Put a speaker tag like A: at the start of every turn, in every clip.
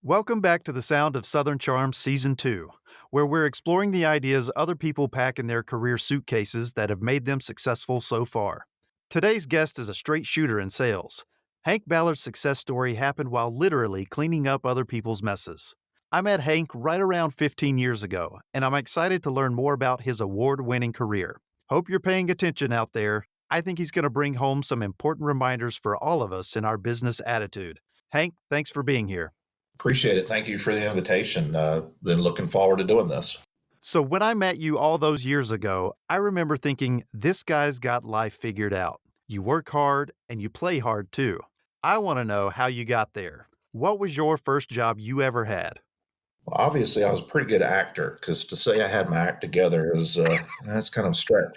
A: Welcome back to the Sound of Southern Charm Season 2, where we're exploring the ideas other people pack in their career suitcases that have made them successful so far. Today's guest is a straight shooter in sales. Hank Ballard's success story happened while literally cleaning up other people's messes. I met Hank right around 15 years ago, and I'm excited to learn more about his award-winning career. Hope you're paying attention out there. I think he's going to bring home some important reminders for all of us in our business attitude. Hank, thanks for being here.
B: Appreciate it. Thank you for the invitation. Been looking forward to doing this.
A: So, when I met you all those years ago, I remember thinking, this guy's got life figured out. You work hard and you play hard too. I want to know how you got there. What was your first job you ever had?
B: Well, obviously, I was a pretty good actor because to say I had my act together is that's kind of a stretch.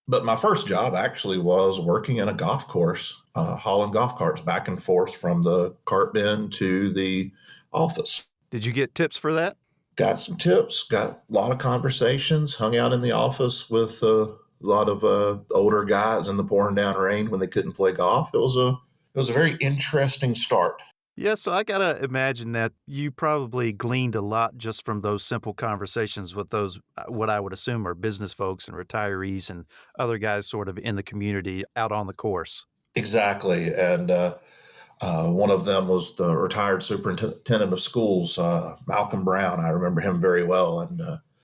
B: But my first job actually was working in a golf course, hauling golf carts back and forth from the cart bin to the office.
A: Did you get tips for that?
B: Got some tips, got a lot of conversations, hung out in the office with a lot of older guys in the pouring down rain when they couldn't play golf. It was a very interesting start.
A: Yeah, so I gotta imagine that you probably gleaned a lot just from those simple conversations with those, what I would assume are business folks and retirees and other guys sort of in the community out on the course.
B: Exactly. And one of them was the retired superintendent of schools, Malcolm Brown. I remember him very well. And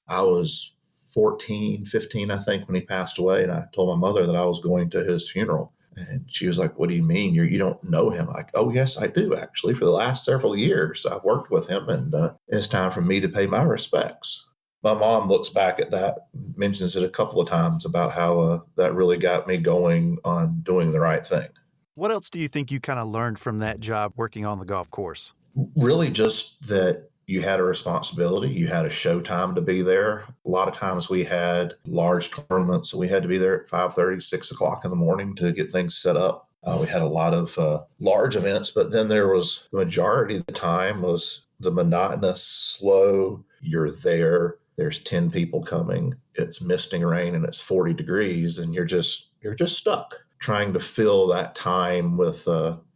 B: I was 14, 15, I think, when he passed away. And I told my mother that I was going to his funeral. And she was like, "What do you mean? You don't know him?" I'm like, "Oh, yes, I do, actually. For the last several years, I've worked with him, and it's time for me to pay my respects." My mom looks back at that, mentions it a couple of times about how that really got me going on doing the right thing.
A: What else do you think you kind of learned from that job working on the golf course?
B: Really just that you had a responsibility, you had a show time to be there. A lot of times we had large tournaments, so we had to be there at 5:30, 6 o'clock in the morning to get things set up. We had a lot of large events, but then there was the majority of the time was the monotonous, slow, you're there, there's 10 people coming, it's misting rain and it's 40 degrees and you're just stuck trying to fill that time with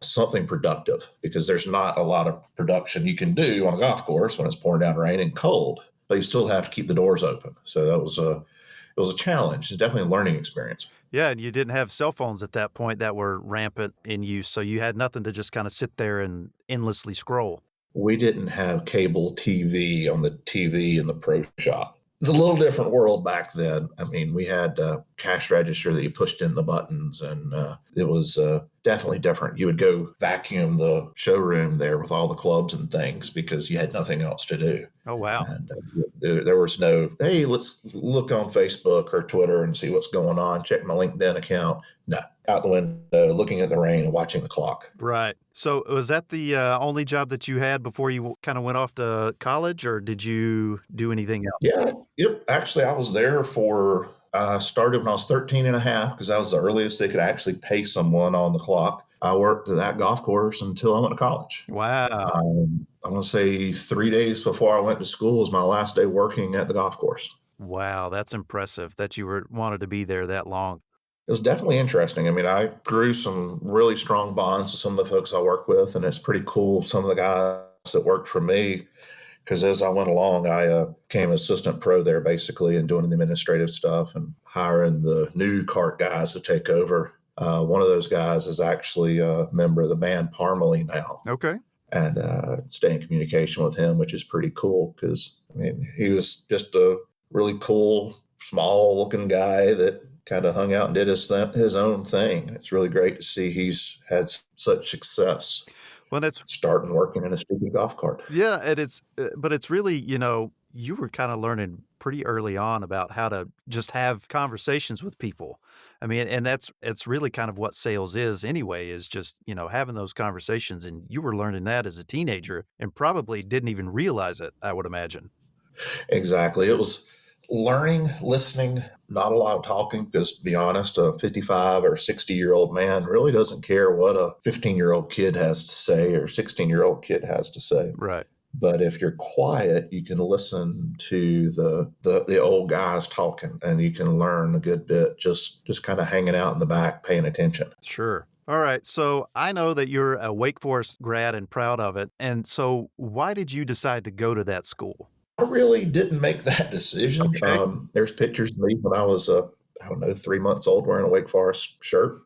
B: something productive because there's not a lot of production you can do on a golf course when it's pouring down rain and cold, but you still have to keep the doors open. So it was a challenge. It's definitely a learning experience.
A: Yeah, and you didn't have cell phones at that point that were rampant in use, so you had nothing to just kind of sit there and endlessly scroll.
B: We didn't have cable TV on the TV in the pro shop. It's a little different world back then. I mean, we had cash register that you pushed in the buttons, and it was definitely different. You would go vacuum the showroom there with all the clubs and things because you had nothing else to do.
A: Oh, wow.
B: And there was no, hey, let's look on Facebook or Twitter and see what's going on, check my LinkedIn account. No, out the window, looking at the rain and watching the clock.
A: Right. So was that the only job that you had before you kind of went off to college, or did you do anything else?
B: Yeah, yep. Actually, I was there for, started when I was 13 and a half because that was the earliest they could actually pay someone on the clock. I worked at that golf course until I went to college.
A: Wow.
B: I'm going to say 3 days before I went to school was my last day working at the golf course.
A: Wow, that's impressive that you were wanted to be there that long.
B: It was definitely interesting. I mean, I grew some really strong bonds with some of the folks I work with, and it's pretty cool. Some of the guys that worked for me, because as I went along, I became an assistant pro there basically and doing the administrative stuff and hiring the new cart guys to take over. One of those guys is actually a member of the band Parmalee now,
A: Okay.
B: and stay in communication with him, which is pretty cool because, I mean, he was just a really cool, small looking guy that kind of hung out and did his own thing. It's really great to see he's had such success
A: Well, that's
B: starting working in a stupid golf cart.
A: yeah, and but it's really, you were kind of learning pretty early on about how to just have conversations with people. I mean, and it's really kind of what sales is anyway, is just, having those conversations. And you were learning that as a teenager and probably didn't even realize it, I would imagine.
B: Exactly. It was learning, listening, not a lot of talking, because to be honest, a 55 or 60-year-old man really doesn't care what a 15-year-old kid has to say or 16-year-old kid has to say.
A: Right.
B: But if you're quiet, you can listen to the old guys talking, and you can learn a good bit just kind of hanging out in the back, paying attention.
A: Sure. All right. So I know that you're a Wake Forest grad and proud of it. And so why did you decide to go to that school?
B: I really didn't make that decision.
A: Okay.
B: There's pictures of me when I was, I don't know, 3 months old wearing a Wake Forest shirt.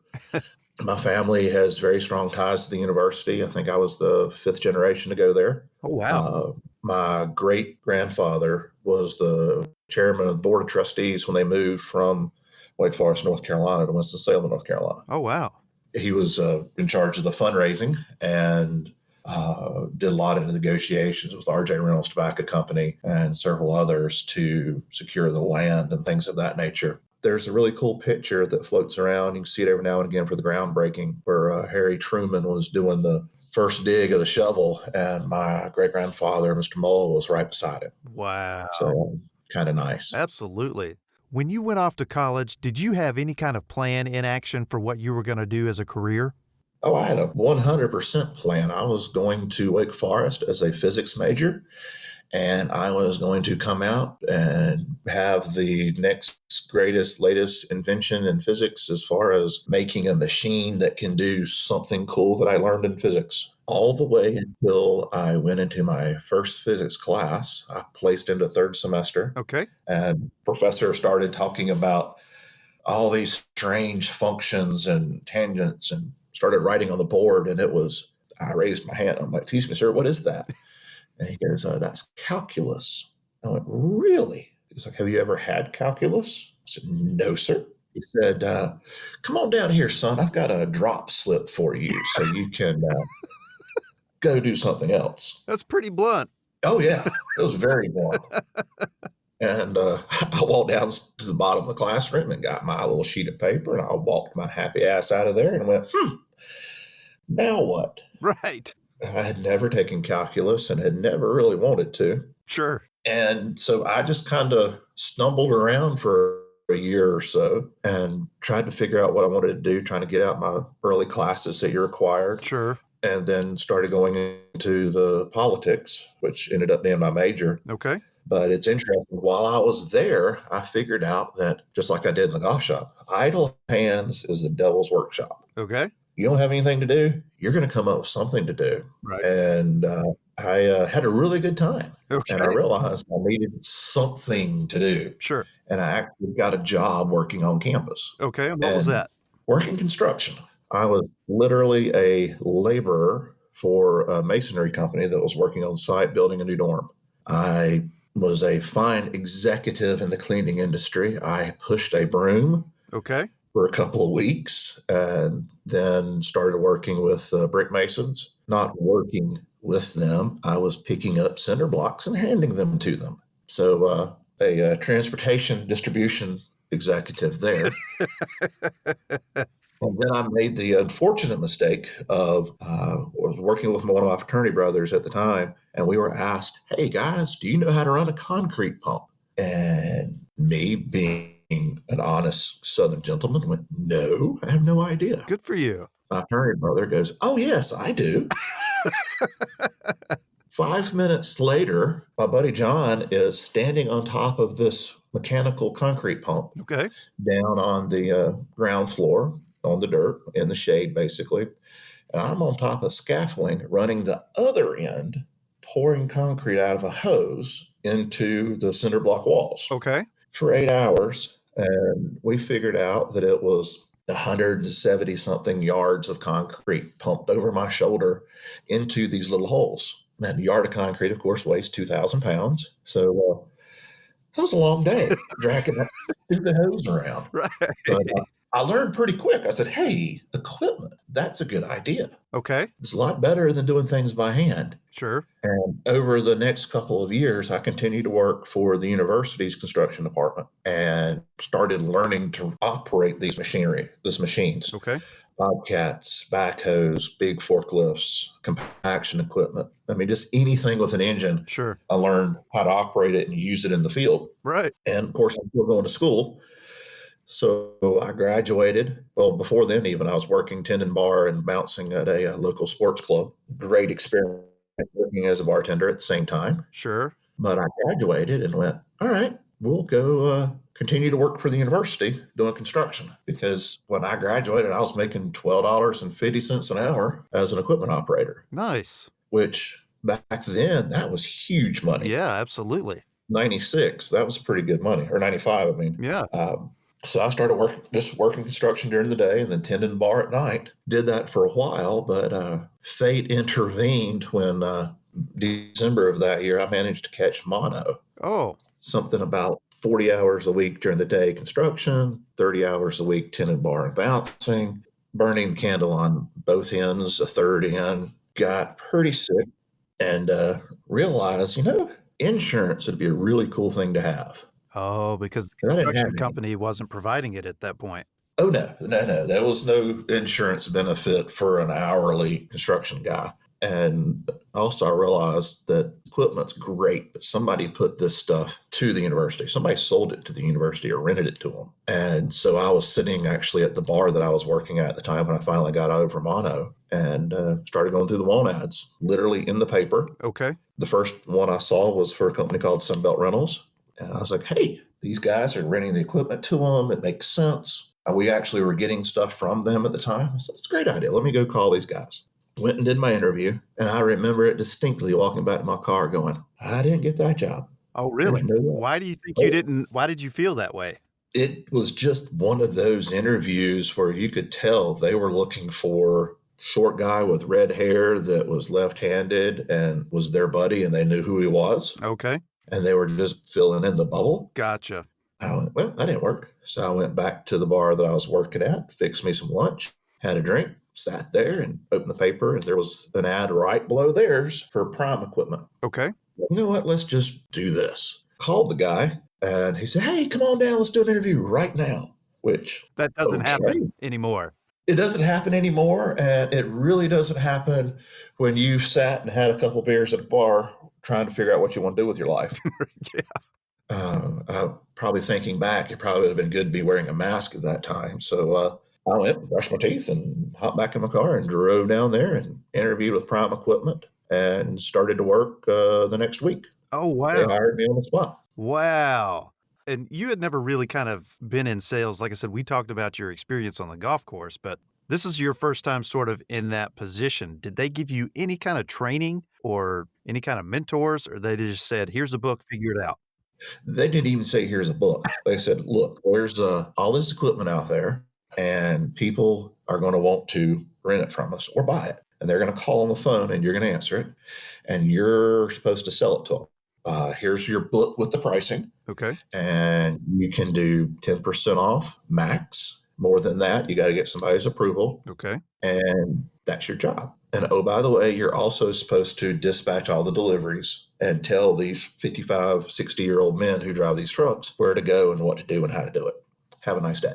B: My family has very strong ties to the university. I think I was the fifth generation to go there.
A: Oh, wow.
B: Uh, my great grandfather was the chairman of the board of trustees when they moved from Wake Forest, North Carolina to Winston-Salem, North Carolina.
A: Oh, wow.
B: He was in charge of the fundraising and did a lot of negotiations with RJ Reynolds Tobacco Company and several others to secure the land and things of that nature. There's a really cool picture that floats around. You can see it every now and again for the groundbreaking, where Harry Truman was doing the first dig of the shovel, and my great grandfather, Mr. Mull, was right beside him.
A: Wow.
B: So kind of nice.
A: Absolutely. When you went off to college, did you have any kind of plan in action for what you were going to do as a career?
B: Oh, I had a 100% plan. I was going to Wake Forest as a physics major, and I was going to come out and have the next greatest, latest invention in physics as far as making a machine that can do something cool that I learned in physics. All the way until I went into my first physics class. I placed into third semester,
A: Okay.
B: and professor started talking about all these strange functions and tangents and started writing on the board. And I raised my hand. I'm like, excuse me, sir, what is that? And he goes, that's calculus. I went, really? He was like, have you ever had calculus? I said, no, sir. He said, come on down here, son. I've got a drop slip for you so you can go do something else.
A: That's pretty blunt.
B: Oh, yeah. It was very blunt. And I walked down to the bottom of the classroom and got my little sheet of paper, and I walked my happy ass out of there and went, now what?
A: Right.
B: I had never taken calculus and had never really wanted to.
A: Sure.
B: And so I just kind of stumbled around for a year or so and tried to figure out what I wanted to do, trying to get out my early classes that you required.
A: Sure.
B: And then started going into the politics, which ended up being my major.
A: Okay.
B: But it's interesting. While I was there, I figured out that just like I did in the golf shop, idle hands is the devil's workshop.
A: Okay.
B: You don't have anything to do, you're going to come up with something to do.
A: Right.
B: And I had a really good time.
A: Okay.
B: And I realized I needed something to do.
A: Sure.
B: And I actually got a job working on campus.
A: Okay. And what was that?
B: Working construction. I was literally a laborer for a masonry company that was working on site building a new dorm. I was a fine executive in the cleaning industry. I pushed a broom
A: Okay.
B: for a couple of weeks and then started working with brick masons. Not working with them, I was picking up cinder blocks and handing them to them. So a transportation distribution executive there. And then I made the unfortunate mistake of was working with one of my fraternity brothers at the time, and we were asked, "Hey guys, do you know how to run a concrete pump?" And me, being an honest Southern gentleman, went, "No, I have no idea."
A: Good for you.
B: My fraternity brother goes, "Oh yes, I do." 5 minutes later, my buddy John is standing on top of this mechanical concrete pump
A: Okay.
B: down on the ground floor on the dirt in the shade, basically. And I'm on top of scaffolding, running the other end, pouring concrete out of a hose into the cinder block walls
A: Okay.
B: for 8 hours. And we figured out that it was 170 something yards of concrete pumped over my shoulder into these little holes. And a yard of concrete, of course, weighs 2,000 pounds. So that was a long day dragging that stupid hose around.
A: Right.
B: But I learned pretty quick. I said, hey, equipment, that's a good idea.
A: Okay.
B: It's a lot better than doing things by hand.
A: Sure.
B: And over the next couple of years, I continued to work for the university's construction department and started learning to operate these machines.
A: Okay.
B: Bobcats, backhoes, big forklifts, compaction equipment. I mean, just anything with an engine.
A: Sure.
B: I learned how to operate it and use it in the field.
A: Right.
B: And of course, I'm still going to school. So I graduated. Well, before then, even I was working tending bar and bouncing at a local sports club. Great experience working as a bartender at the same time.
A: Sure.
B: But I graduated and went, all right, we'll go continue to work for the university doing construction because when I graduated, I was making $12.50 an hour as an equipment operator,
A: Nice.
B: which back then that was huge money.
A: Yeah, absolutely.
B: 96, that was pretty good money, or 95, I mean.
A: Yeah.
B: So I started working construction during the day and then tending the bar at night. Did that for a while, but fate intervened when December of that year I managed to catch mono.
A: Oh,
B: Something about 40 hours a week during the day construction, 30 hours a week tending bar and bouncing, burning the candle on both ends, a third end. Got pretty sick and realized, insurance would be a really cool thing to have.
A: oh, because the
B: 'Cause I didn't have
A: construction
B: any.
A: company wasn't providing it at that point.
B: Oh, no, no, no. There was no insurance benefit for an hourly construction guy. And also, I realized that equipment's great, but somebody put this stuff to the university. Somebody sold it to the university or rented it to them. And so I was sitting actually at the bar that I was working at the time when I finally got over mono and started going through the want ads, literally in the paper.
A: Okay.
B: The first one I saw was for a company called Sunbelt Rentals. And I was like, hey, these guys are renting the equipment to them. It makes sense. We actually were getting stuff from them at the time. I said, it's a great idea. Let me go call these guys. Went and did my interview. And I remember it distinctly walking back to my car going, I didn't get that job.
A: Oh,
B: There's
A: really?
B: no way.
A: Why do you think you
B: Oh,
A: didn't why did you feel that way?
B: it was just one of those interviews where you could tell they were looking for short guy with red hair that was left-handed and was their buddy and they knew who he was.
A: Okay.
B: And they were just filling in the bubble.
A: Gotcha.
B: I went, well, that didn't work. So I went back to the bar that I was working at, fixed me some lunch, had a drink, sat there and opened the paper, and there was an ad right below theirs for prime equipment.
A: Okay.
B: You know what? Let's just do this. Called the guy, and he said, hey, come on down. Let's do an interview right now, which,
A: That doesn't
B: okay.
A: happen anymore.
B: It doesn't happen anymore, and it really doesn't happen when you've sat and had a couple beers at a bar trying to figure out what you want to do with your life.
A: Yeah.
B: Probably thinking back, it probably would have been good to be wearing a mask at that time. So I went and brushed my teeth and hopped back in my car and drove down there and interviewed with Prime Equipment and started to work the next week.
A: Oh,
B: They
A: wow.
B: hired me on the spot.
A: Wow. And you had never really kind of been in sales. Like I said, we talked about your experience on the golf course, but this is your first time sort of in that position. Did they give you any kind of training or any kind of mentors, or they just said, here's a book, figure it out?
B: They didn't even say, here's a book. They said, look, there's all this equipment out there, and people are going to want to rent it from us or buy it. And they're going to call on the phone, and you're going to answer it, and you're supposed to sell it to them. Here's your book with the pricing,
A: Okay.
B: and you can do 10% off max. More than that, you got to get somebody's approval,
A: Okay.
B: and that's your job. And oh, by the way, you're also supposed to dispatch all the deliveries and tell these 55, 60-year-old men who drive these trucks where to go and what to do and how to do it. Have a nice day.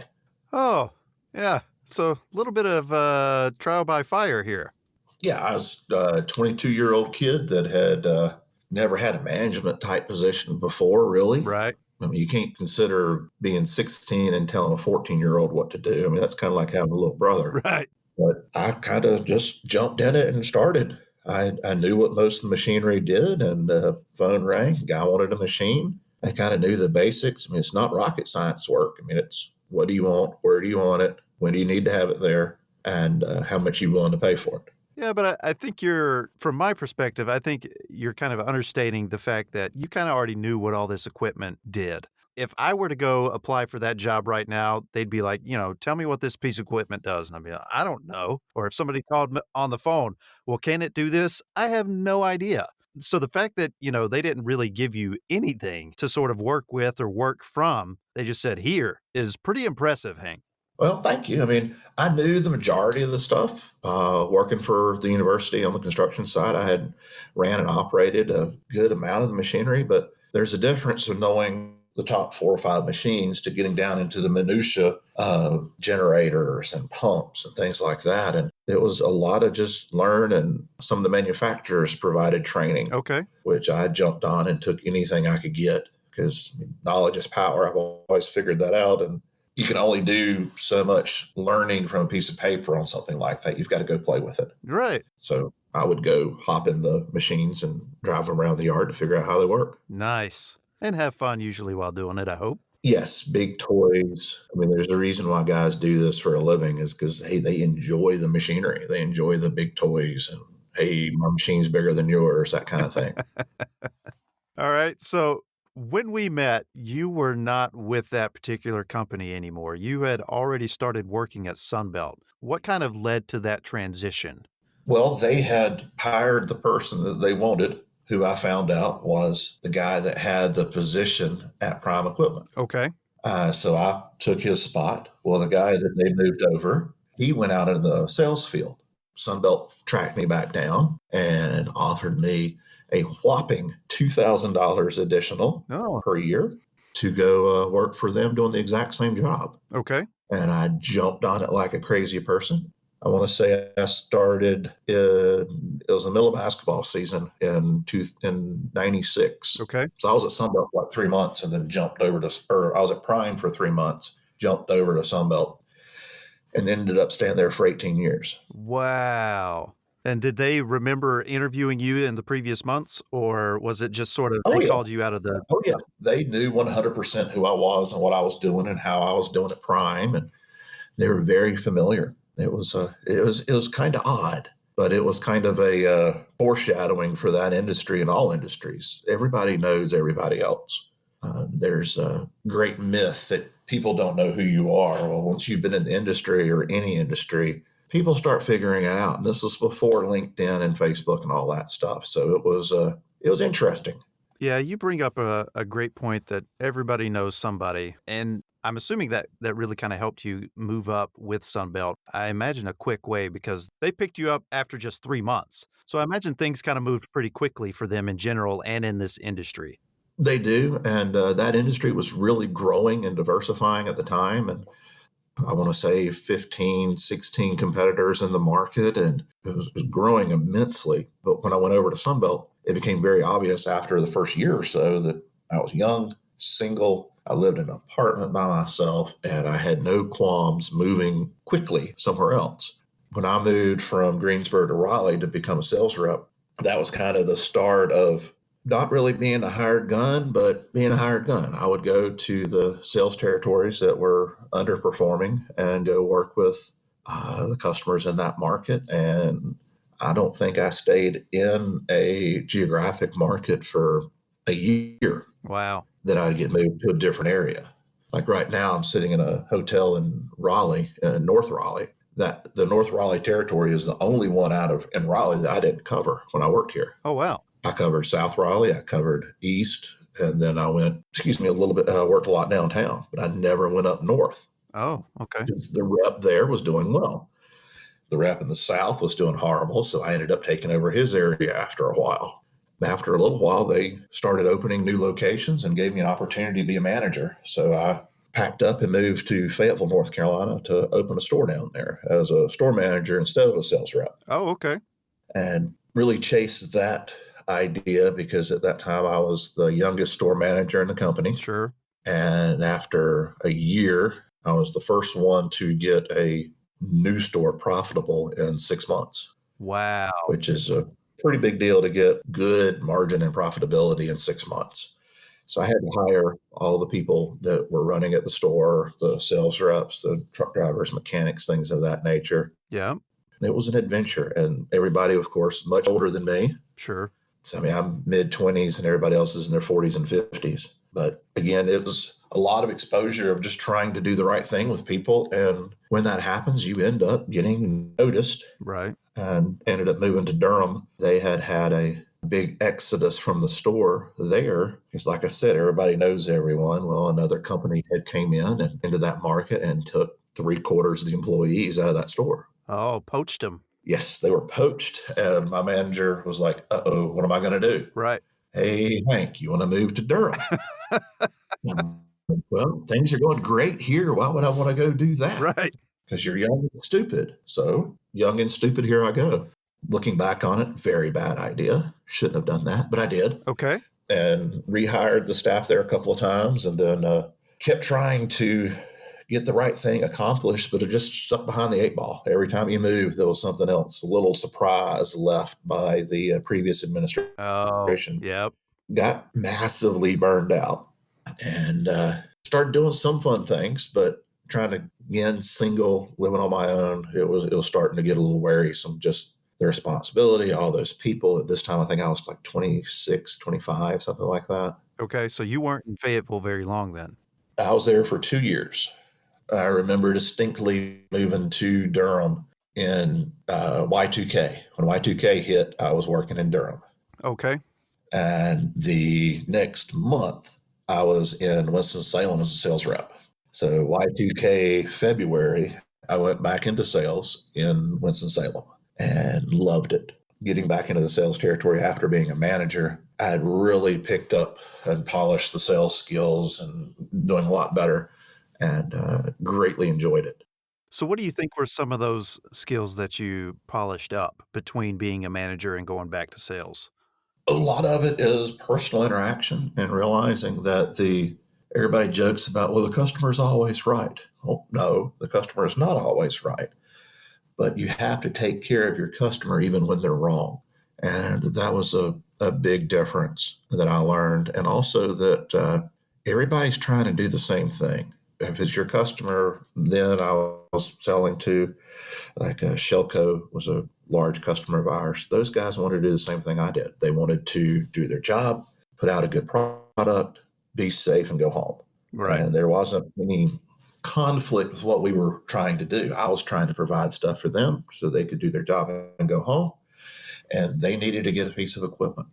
A: Oh, yeah. So a little bit of trial by fire here.
B: Yeah, I was a 22-year-old kid that had never had a management type position before, really.
A: Right.
B: I mean, you can't consider being 16 and telling a 14-year-old what to do. I mean, that's kind of like having a little brother.
A: Right.
B: But I kind of just jumped in it and started. I knew what most of the machinery did, and the phone rang. The guy wanted a machine. I kind of knew the basics. I mean, it's not rocket science work. I mean, it's what do you want? Where do you want it? When do you need to have it there? And how much you willing to pay for it?
A: Yeah, but I think you're, from my perspective, I think you're kind of understating the fact that you kind of already knew what all this equipment did. If I were to go apply for that job right now, they'd be like, tell me what this piece of equipment does. And I'd be like, I don't know. Or if somebody called me on the phone, well, can it do this? I have no idea. So the fact that, they didn't really give you anything to sort of work with or work from, they just said, here is pretty impressive, Hank.
B: Well, thank you. I mean, I knew the majority of the stuff. Working for the university on the construction side, I had ran and operated a good amount of the machinery, but there's a difference of knowing the top 4 or 5 machines to getting down into the minutia of generators and pumps and things like that. And it was a lot of just learn, and some of the manufacturers provided training,
A: Okay.
B: which I jumped on and took anything I could get because knowledge is power. I've always figured that out. And you can only do so much learning from a piece of paper on something like that. You've got to go play with it.
A: Right.
B: So I would go hop in the machines and drive them around the yard to figure out how they work.
A: Nice. And have fun usually while doing it, I hope.
B: Yes, big toys. I mean, there's a reason why guys do this for a living is because hey, they enjoy the machinery. They enjoy the big toys and, "Hey, my machine's bigger than yours," that kinda thing.
A: All right. So when we met, you were not with that particular company anymore. You had already started working at Sunbelt. What kind of led to that transition?
B: Well, they had hired the person that they wanted, who I found out was the guy that had the position at Prime Equipment.
A: Okay.
B: So I took his spot. Well, the guy that they moved over, he went out in the sales field. Sunbelt tracked me back down and offered me a whopping $2,000 additional
A: Oh,
B: per year to go work for them doing the exact same job.
A: okay.
B: And I jumped on it like a crazy person. I want to say I started it was the middle of basketball season in '96.
A: Okay.
B: So I was at Sunbelt for like 3 months and then jumped over to, or I was at Prime for 3 months, jumped over to Sunbelt, and then ended up staying there for 18 years.
A: Wow. And did they remember interviewing you in the previous months, or was it just sort of
B: Oh
A: they
B: yeah,
A: called you out of the
B: oh yeah. They knew 100% who I was and what I was doing and how I was doing at Prime, and they were very familiar. It was kind of odd, but it was kind of a foreshadowing for that industry and all industries. Everybody knows everybody else. There's a great myth that people don't know who you are. Well, once you've been in the industry or any industry, people start figuring it out. And this was before LinkedIn and Facebook and all that stuff. So it was interesting.
A: Yeah, you bring up a great point that everybody knows somebody, and I'm assuming that that really kinda helped you move up with Sunbelt. I imagine a quick way because they picked you up after just 3 months. So I imagine things kinda moved pretty quickly for them in general and in this industry.
B: They do, and that industry was really growing and diversifying at the time. And I want to say 15, 16 competitors in the market, and it was growing immensely. But when I went over to Sunbelt, it became very obvious after the first year or so that I was young, single. I lived in an apartment by myself, and I had no qualms moving quickly somewhere else. When I moved from Greensboro to Raleigh to become a sales rep, that was kind of the start of not really being a hired gun, but being a hired gun. I would go to the sales territories that were underperforming and go work with the customers in that market. And I don't think I stayed in a geographic market for a year.
A: Wow.
B: Then I'd get moved to a different area. Like right now, I'm sitting in a hotel in Raleigh, in North Raleigh. That the North Raleigh territory is the only one out of in Raleigh that I didn't cover when I worked here.
A: Oh, wow.
B: I covered South Raleigh, I covered East, and then I went, excuse me, a little bit, worked a lot downtown, but I never went up north
A: Oh, okay.
B: because the rep there was doing well. The rep in the South was doing horrible, so I ended up taking over his area after a while. After a little while, they started opening new locations and gave me an opportunity to be a manager. So I packed up and moved to Fayetteville, North Carolina to open a store down there as a store manager instead of a sales rep,
A: Oh, okay.
B: and really chased that idea because at that time I was the youngest store manager in the company.
A: Sure.
B: And after a year, I was the first one to get a new store profitable in 6 months,
A: Wow.
B: which is a pretty big deal to get good margin and profitability in 6 months. So I had to hire all the people that were running at the store, the sales reps, the truck drivers, mechanics, things of that nature.
A: Yeah,
B: It was an adventure, and everybody, of course, much older than me.
A: sure.
B: So, I mean, I'm mid 20s and everybody else is in their 40s and 50s. But again, it was a lot of exposure of just trying to do the right thing with people. And when that happens, you end up getting noticed,
A: Right.
B: and ended up moving to Durham. They had a big exodus from the store there. Because, like I said, everybody knows everyone. Well, another company had came in and into that market and took three-quarters of the employees out of that store.
A: Oh, poached him.
B: Yes, they were poached. And my manager was like, uh-oh, what am I going to do?
A: Right.
B: Hey, Hank, you want to move to Durham? Well, things are going great here. Why would I want to go do that?
A: Right.
B: Because you're young and stupid. So, young and stupid, here I go. Looking back on it, very bad idea. Shouldn't have done that, but I did.
A: Okay.
B: And rehired the staff there a couple of times, and then kept trying to get the right thing accomplished, but it just stuck behind the eight ball. Every time you moved, there was something else, a little surprise left by the previous
A: Oh,
B: administration.
A: yep.
B: Got massively burned out, and Started doing some fun things, but trying to, again, single, living on my own, it was starting to get a little wearisome, just the responsibility, all those people. At this time, I think I was like 26, 25, something like that.
A: Okay, so you weren't in Fayetteville very long then.
B: I was there for 2 years. I remember distinctly moving to Durham in Y2K. When Y2K hit, I was working in Durham.
A: Okay.
B: And the next month, I was in Winston-Salem as a sales rep. So Y2K February, I went back into sales in Winston-Salem and loved it. Getting back into the sales territory after being a manager, I had really picked up and polished the sales skills and doing a lot better, and greatly enjoyed it.
A: So what do you think were some of those skills that you polished up between being a manager and going back to sales?
B: A lot of it is personal interaction and realizing that the everybody jokes about, well, the customer is always right. Oh, no, the customer is not always right, but you have to take care of your customer even when they're wrong. And that was a big difference that I learned. And also that everybody's trying to do the same thing. If it's your customer, then I was selling to, like, Shellco was a large customer of ours. Those guys wanted to do the same thing I did. They wanted to do their job, put out a good product, be safe, and go home.
A: Right.
B: And there wasn't any conflict with what we were trying to do. I was trying to provide stuff for them so they could do their job and go home. And they needed to get a piece of equipment.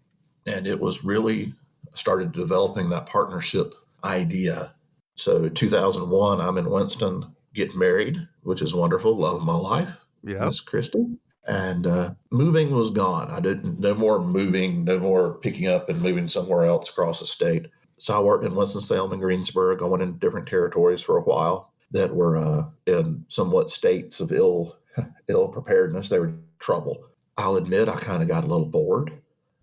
B: And it was really started developing that partnership idea. So 2001, I'm in Winston, getting married, which is wonderful. Love of my life,
A: Yeah.
B: Miss Christie. And moving was gone. I didn't, no more moving, no more picking up and moving somewhere else across the state. So I worked in Winston-Salem and Greensboro, going into different territories for a while that were in somewhat states of ill preparedness. They were trouble. I'll admit I kind of got a little bored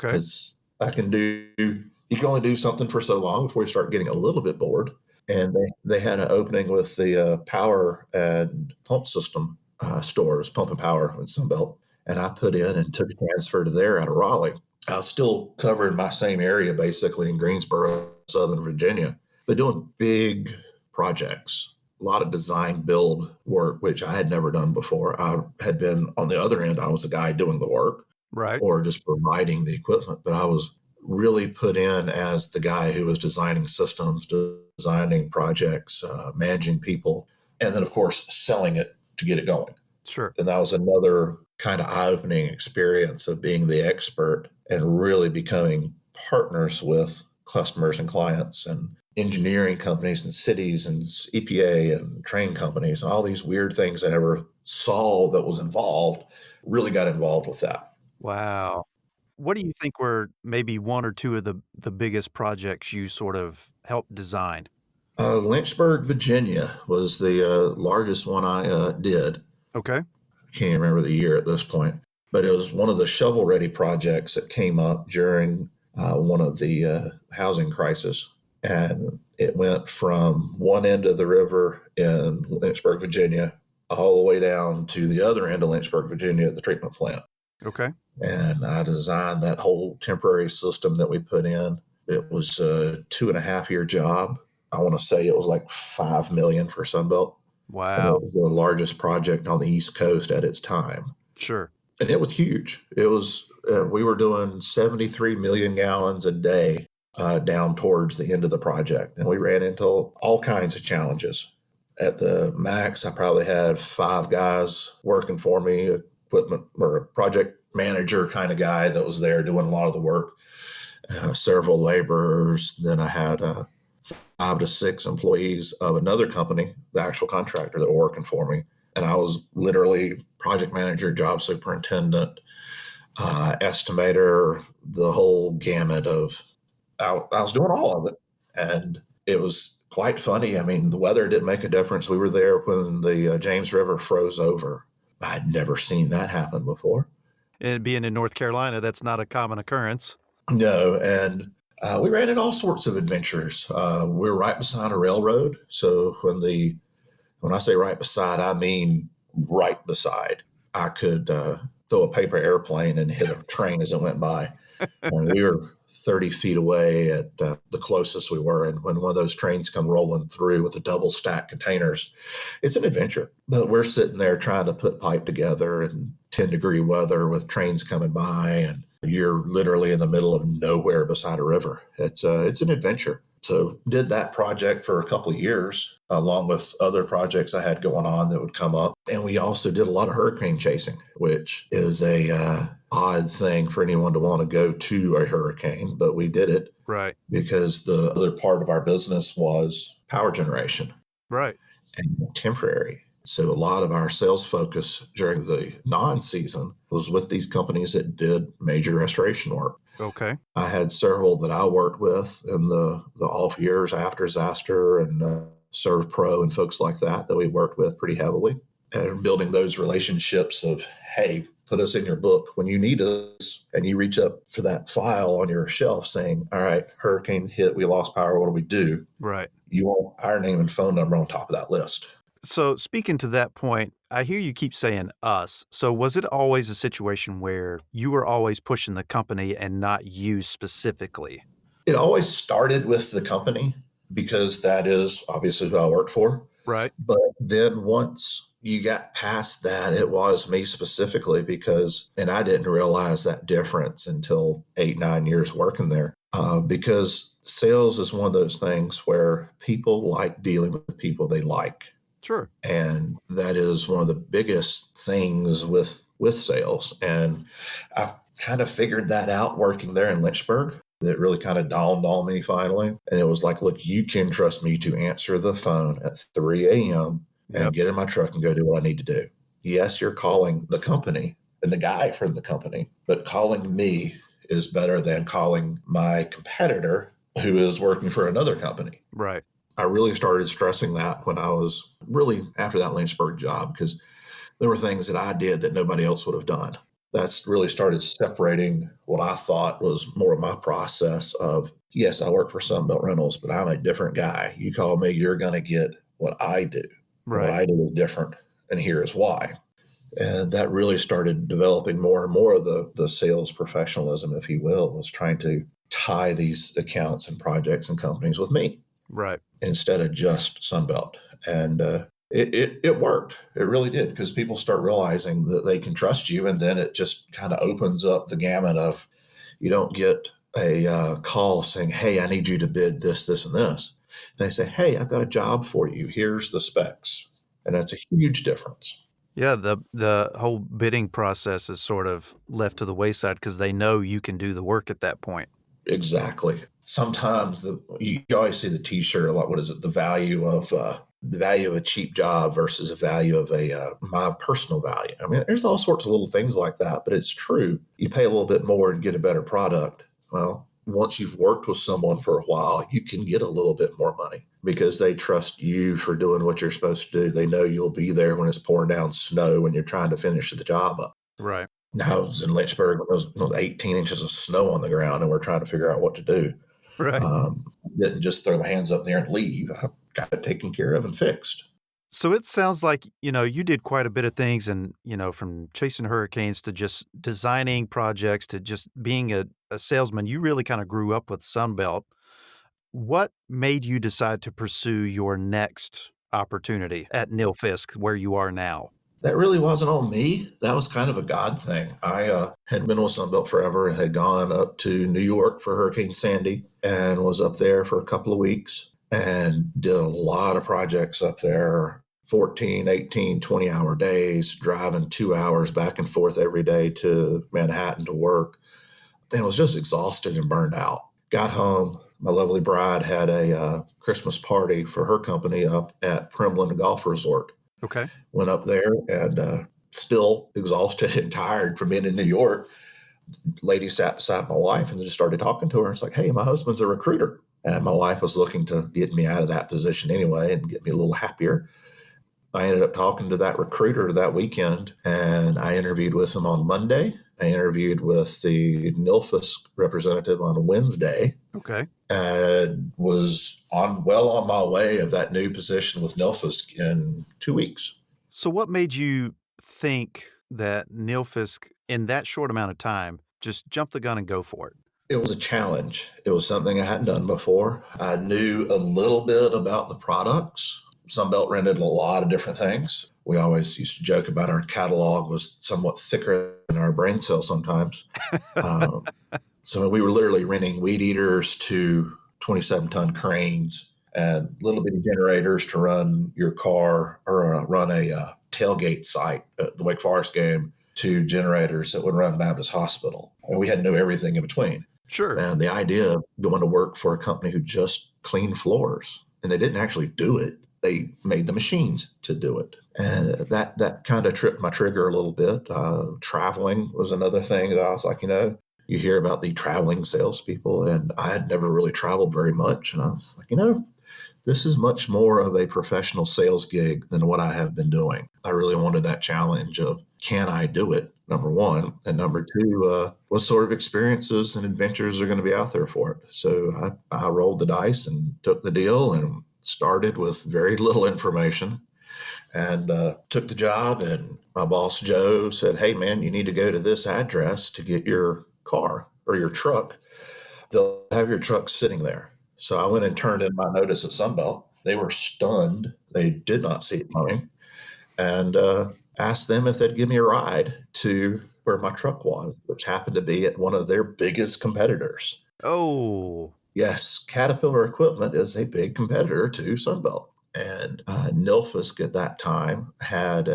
A: Okay.
B: because you can only do something for so long before you start getting a little bit bored. And they had an opening with the power and pump system stores, Pump and Power in Sunbelt. And I put in and took a transfer to there out of Raleigh. I was still covering my same area, basically in Greensboro, Southern Virginia, but doing big projects, a lot of design build work, which I had never done before. I had been on the other end. I was the guy doing the work
A: Right.
B: or just providing the equipment, but I was really put in as the guy who was designing systems, designing projects, managing people, and then, of course, selling it to get it going.
A: Sure.
B: And that was another kind of eye-opening experience of being the expert and really becoming partners with customers and clients and engineering companies and cities and EPA and train companies, all these weird things I never saw that was involved, really got involved with that.
A: Wow. What do you think were maybe 1 or 2 of the biggest projects you sort of helped design?
B: Lynchburg, Virginia was the largest one I did.
A: Okay.
B: I can't even remember the year at this point, but it was one of the shovel ready projects that came up during one of the housing crisis. And it went from one end of the river in Lynchburg, Virginia, all the way down to the other end of Lynchburg, Virginia at the treatment plant.
A: Okay.
B: And I designed that whole temporary system that we put in. It was a 2.5 year job. I want to say it was like 5 million for Sunbelt. And
A: Wow.
B: it was the largest project on the East Coast at its time.
A: Sure.
B: And it was huge. It was, we were doing 73 million gallons a day down towards the end of the project. And we ran into all kinds of challenges. At the max, I probably had 5 guys working for me, equipment or a project manager kind of guy that was there doing a lot of the work, several laborers. Then I had 5 to 6 employees of another company, the actual contractor that were working for me. And I was literally project manager, job superintendent, estimator, the whole gamut of, I was doing all of it. And it was quite funny. I mean, the weather didn't make a difference. We were there when the James River froze over. I'd never seen that happen before.
A: And being in North Carolina, that's not a common occurrence.
B: No, and we ran into all sorts of adventures. We're right beside a railroad, so when I say right beside, I mean right beside. I could throw a paper airplane and hit a train as it went by. And we were 30 feet away at the closest we were. And when one of those trains come rolling through with the double stack containers, it's an adventure. But we're sitting there trying to put pipe together in 10-degree weather with trains coming by, and you're literally in the middle of nowhere beside a river. It's an adventure. So did that project for a couple of years, along with other projects I had going on that would come up. And we also did a lot of hurricane chasing, which is a odd thing for anyone to want to go to a hurricane, but we did it
A: Right.
B: because the other part of our business was power generation
A: Right.
B: and temporary. So a lot of our sales focus during the non-season was with these companies that did major restoration work.
A: Okay.
B: I had several that I worked with in the off years after disaster, and Serve Pro and folks like that we worked with pretty heavily, and building those relationships of, hey, put us in your book when you need us, and you reach up for that file on your shelf saying, all right, hurricane hit, we lost power, what do we do?
A: Right.
B: You want our name and phone number on top of that list.
A: So, speaking to that point, I hear you keep saying us. So, was it always a situation where you were always pushing the company and not you specifically?
B: It always started with the company because that is obviously who I worked for.
A: Right.
B: But then once you got past that, it was me specifically and I didn't realize that difference until 8, 9 years working there. Because sales is one of those things where people like dealing with people they like.
A: Sure.
B: And that is one of the biggest things with sales. And I kind of figured that out working there in Lynchburg. That really kind of dawned on me finally. And it was like, look, you can trust me to answer the phone at 3 a.m. and
A: Yep.
B: get in my truck and go do what I need to do. Yes, you're calling the company and the guy from the company, but calling me is better than calling my competitor who is working for another company.
A: Right.
B: I really started stressing that when I was really after that Lynchburg job, because there were things that I did that nobody else would have done. That's really started separating what I thought was more of my process of, yes, I work for Sunbelt Rentals, but I'm a different guy. You call me, you're going to get what I do. And what
A: Right.
B: I do is different, and here is why. And that really started developing more and more of the sales professionalism, if you will, was trying to tie these accounts and projects and companies with me
A: Right.
B: instead of just Sunbelt. And it worked. It really did, because people start realizing that they can trust you. And then it just kind of opens up the gamut of, you don't get a call saying, hey, I need you to bid this, this, and this. They say, hey, I've got a job for you. Here's the specs. And that's a huge difference.
A: Yeah, the whole bidding process is sort of left to the wayside because they know you can do the work at that point.
B: Exactly. Sometimes you always see the T-shirt a lot. What is it? The value of a cheap job versus the value of my personal value. I mean, there's all sorts of little things like that, but it's true. You pay a little bit more and get a better product. Well, once you've worked with someone for a while, you can get a little bit more money because they trust you for doing what you're supposed to do. They know you'll be there when it's pouring down snow when you're trying to finish the job up.
A: Right.
B: Now, I was in Lynchburg when there was 18 inches of snow on the ground, and we're trying to figure out what to do.
A: Right.
B: Didn't just throw my hands up there and leave. I got it taken care of and fixed.
A: So it sounds like, you did quite a bit of things and, from chasing hurricanes to just designing projects to just being a salesman, you really kind of grew up with Sunbelt. What made you decide to pursue your next opportunity at Nilfisk where you are now?
B: That really wasn't on me. That was kind of a God thing. I had been with Sunbelt forever and had gone up to New York for Hurricane Sandy and was up there for a couple of weeks and did a lot of projects up there, 14, 18, 20-hour days, driving 2 hours back and forth every day to Manhattan to work. And was just exhausted and burned out. Got home. My lovely bride had a Christmas party for her company up at Primlin Golf Resort.
A: Okay.
B: Went up there and still exhausted and tired from being in New York. Lady sat beside my wife and just started talking to her. It's like, hey, my husband's a recruiter. And my wife was looking to get me out of that position anyway and get me a little happier. I ended up talking to that recruiter that weekend, and I interviewed with him on Monday. I interviewed with the Nilfisk representative on Wednesday,
A: Okay.
B: and was on my way of that new position with Nilfisk in 2 weeks.
A: So what made you think that Nilfisk in that short amount of time just jump the gun and go for it?
B: It was a challenge. It was something I hadn't done before. I knew a little bit about the products. Sunbelt rented a lot of different things. We always used to joke about our catalog was somewhat thicker than our brain cells sometimes. Um, so we were literally renting weed eaters to 27-ton cranes and little bitty generators to run your car or run a tailgate site at the Wake Forest game to generators that would run Baptist Hospital. And we had to know everything in between.
A: Sure.
B: And the idea of going to work for a company who just cleaned floors, and they didn't actually do it. They made the machines to do it. And that kind of tripped my trigger a little bit. Traveling was another thing that I was like, you hear about the traveling salespeople, and I had never really traveled very much. And I was like, this is much more of a professional sales gig than what I have been doing. I really wanted that challenge of, can I do it? Number one. And number two, what sort of experiences and adventures are going to be out there for it? So I rolled the dice and took the deal and started with very little information and took the job. And my boss, Joe, said, hey, man, you need to go to this address to get your car or your truck. They'll have your truck sitting there. So I went and turned in my notice at Sunbelt. They were stunned. They did not see it coming. And asked them if they'd give me a ride to where my truck was, which happened to be at one of their biggest competitors.
A: Oh,
B: Yes, Caterpillar Equipment is a big competitor to Sunbelt. And Nilfisk at that time had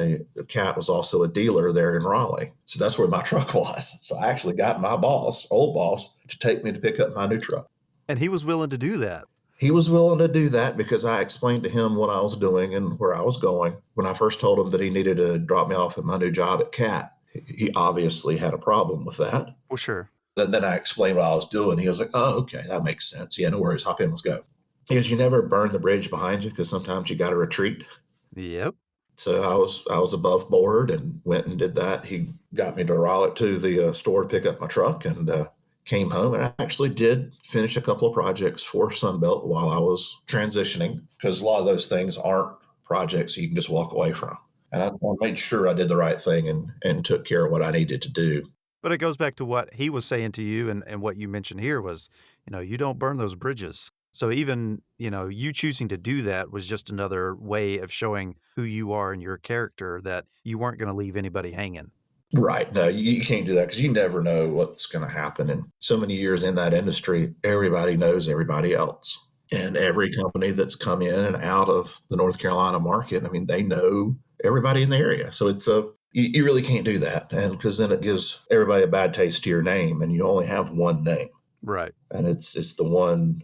B: Cat was also a dealer there in Raleigh. So that's where my truck was. So I actually got my old boss, to take me to pick up my new truck.
A: and he was willing to do that.
B: He was willing to do that because I explained to him what I was doing and where I was going. When I first told him that he needed to drop me off at my new job at Cat, he obviously had a problem with that.
A: Well, sure.
B: Then I explained what I was doing. He was like, oh, okay, that makes sense. Yeah, no worries. Hop in, let's go. Because you never burn the bridge behind you because sometimes you got to retreat.
A: Yep.
B: So I was above board and went and did that. He got me to Raleigh to the store to pick up my truck and came home. And I actually did finish a couple of projects for Sunbelt while I was transitioning because a lot of those things aren't projects you can just walk away from. And I made sure I did the right thing and took care of what I needed to do.
A: But it goes back to what he was saying to you and what you mentioned here was, you don't burn those bridges. So even, you choosing to do that was just another way of showing who you are and your character, that you weren't going to leave anybody hanging.
B: Right. No, you can't do that because you never know what's going to happen. And so many years in that industry, everybody knows everybody else. And every company that's come in and out of the North Carolina market, I mean, they know everybody in the area. So you really can't do that. And because then it gives everybody a bad taste to your name and you only have one name.
A: Right.
B: And it's the one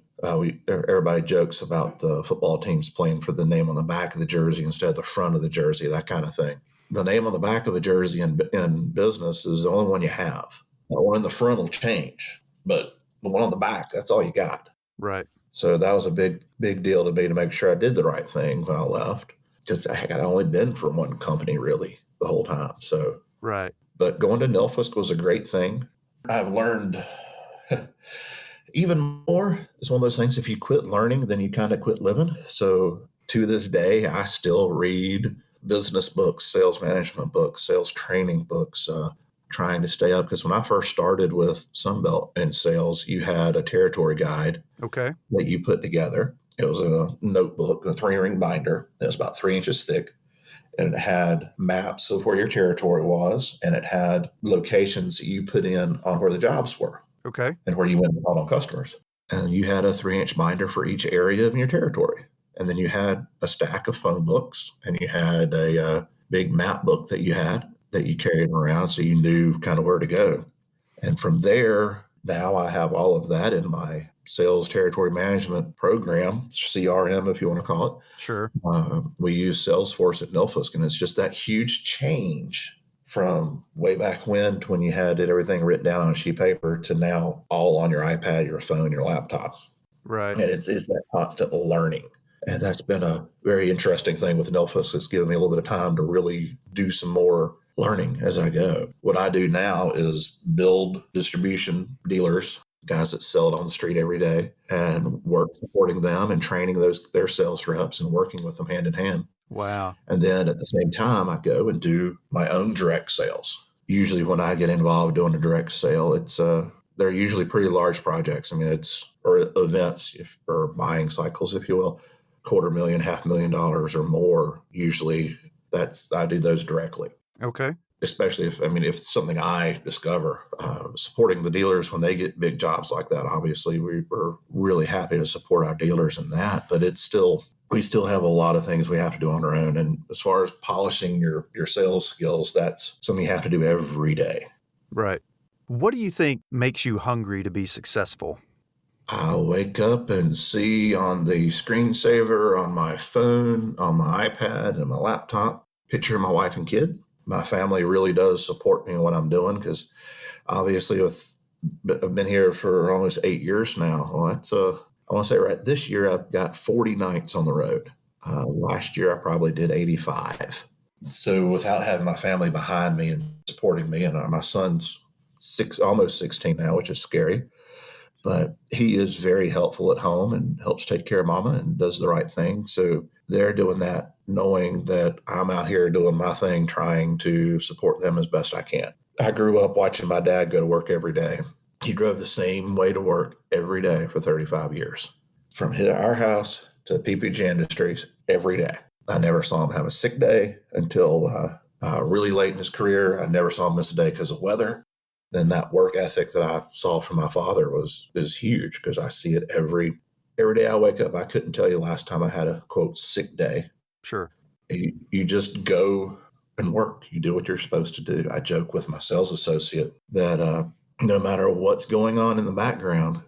B: everybody jokes about the football teams playing for the name on the back of the jersey instead of the front of the jersey, that kind of thing. The name on the back of a jersey in business is the only one you have. The one in the front will change, but the one on the back, that's all you got.
A: Right.
B: So that was a big deal to me to make sure I did the right thing when I left because I'd only been for one company really the whole time. So,
A: right.
B: But going to Nilfisk was a great thing. I've learned even more. It's one of those things, if you quit learning, then you kind of quit living. So to this day, I still read business books, sales management books, sales training books, trying to stay up. Because when I first started with Sunbelt in sales, you had a territory guide
A: Okay.
B: that you put together. It was a notebook, a 3-ring binder that was about 3 inches thick. And it had maps of where your territory was, and it had locations that you put in on where the jobs were.
A: Okay.
B: And where you went and called on customers. And you had a 3-inch binder for each area of your territory. And then you had a stack of phone books, and you had a big map book that you carried around so you knew kind of where to go. And from there, now I have all of that in my sales territory management program, CRM, if you want to call it.
A: Sure.
B: We use Salesforce at Nilfisk, and it's just that huge change from way back when you had everything written down on a sheet of paper to now all on your iPad, your phone, your laptop.
A: Right.
B: And it's that constant learning. And that's been a very interesting thing with Nilfisk. It's given me a little bit of time to really do some more learning as I go. What I do now is build distribution dealers, guys that sell it on the street every day, and work supporting them and training their sales reps and working with them hand in hand.
A: Wow.
B: And then at the same time, I go and do my own direct sales. Usually when I get involved doing a direct sale, it's they're usually pretty large projects. I mean, or events or buying cycles, if you will, $250,000, $500,000 or more. Usually I do those directly,
A: Okay.
B: especially if it's something I discover. Supporting the dealers when they get big jobs like that, obviously we're really happy to support our dealers in that, but we still have a lot of things we have to do on our own. And as far as polishing your sales skills, that's something you have to do every day.
A: Right. What do you think makes you hungry to be successful?
B: I'll wake up and see on the screensaver on my phone, on my iPad, and my laptop, picture of my wife and kids. My family really does support me in what I'm doing because obviously I've been here for almost 8 years now. Well, I want to say right this year I've got 40 nights on the road. Last year I probably did 85. So without having my family behind me and supporting me, and my son's almost 16 now, which is scary, but he is very helpful at home and helps take care of mama and does the right thing. So they're doing that, knowing that I'm out here doing my thing, trying to support them as best I can. I grew up watching my dad go to work every day. He drove the same way to work every day for 35 years, from our house to PPG Industries every day. I never saw him have a sick day until really late in his career. I never saw him miss a day because of weather. Then that work ethic that I saw from my father is huge because I see it every day I wake up. I couldn't tell you last time I had a quote sick day.
A: Sure.
B: You just go and work. You do what you're supposed to do. I joke with my sales associate that no matter what's going on in the background,